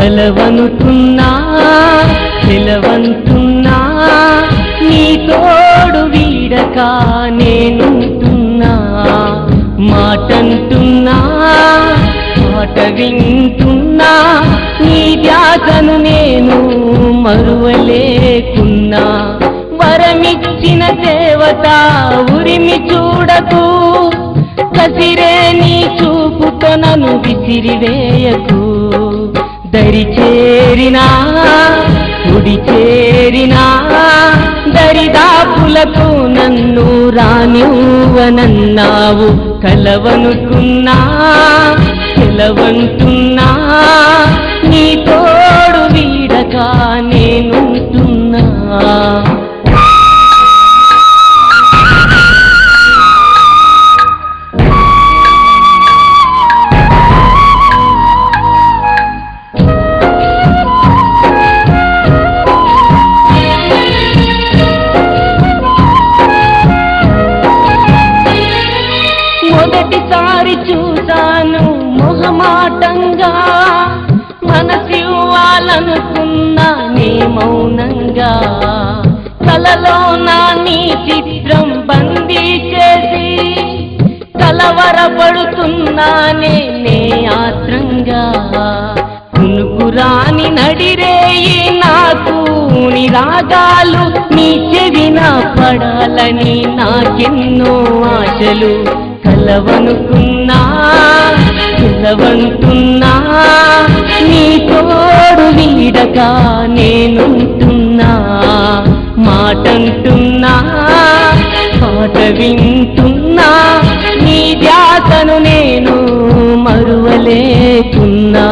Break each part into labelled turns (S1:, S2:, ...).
S1: కలవనుకున్నా పిలవంటున్నా నీ తోడు వీడక నేనుంటున్నా మాటంటున్నా పాట వింటున్నా నీ ధ్యాసను నేను మరువలేకున్నా వరమిచ్చిన దేవత ఉరిమి చూడకు కసిరే నీ చూపుతో నన్ను విసిరివేయకు దరి చేరినా ఉడి చేరినా దరిదాపులకు నన్ను రానివ్వనన్నావు కలవనుకున్నా పిలవంటున్నా నీ తోడు వీడక నేనుంటున్నా మొదటిసారి చూశాను మొహమాటంగా మనసివ్వాలనుకున్నా నీ మౌనంగా కలలో నా నీ చిత్రం బందీ చేసి కలవరపడుతున్నానే నే ఆత్రంగా కునుకురాని నడిరేయి నాకు నీ రాగాలు నీ చెవిన పడాలని నాకెన్నో ఆశలు కలవనుకున్నా పిలవంటున్నా నీ తోడు వీడక నేనుంటున్నా మాటంటున్నా పాట వింటున్నా నీ ధ్యాసను నేను మరువలేకున్నా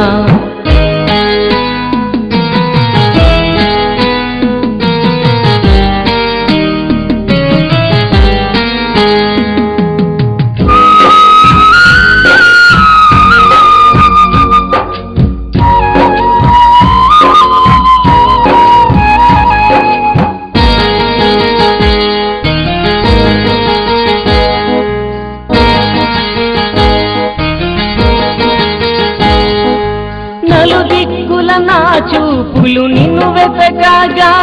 S1: నలుదిక్కుల నా చూపులు నిన్ను వెతకగా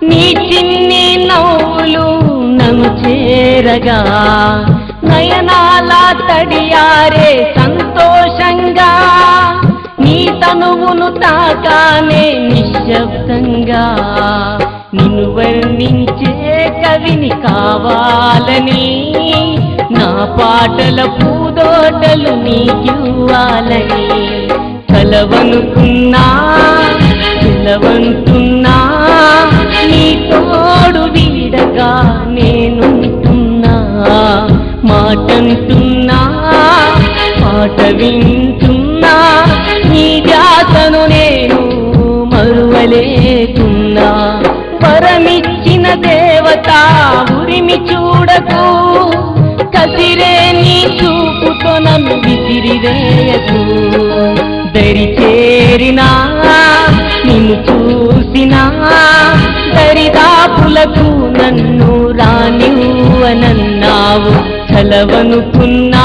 S1: నీ చిన్ని నవ్వులు నన్ను చేరగా నయనాల తడియారే సంతోషంగా నీ తనువును తాకానే నిశ్శబ్దంగా నిన్ను వర్ణించే కవిని కావాలని నా పాటల పూదోటలు నీకివ్వాలని కలవనుకున్నా పిలవంటున్నా నీ తోడు వీడగా నేనుంటున్నా మాటంటున్నా పాట వింటున్నా నీ ధ్యాసను నేను మరువలేకున్నా వరమిచ్చిన దేవత ఉరిమి చూడకు కసిరే నీ చూపుతో నన్ను విసిరివేయకు దరి చేరినా నిన్ను చూసినా దరిదాపులకు నన్ను రానివ్వనన్నావు కలవనుకున్నా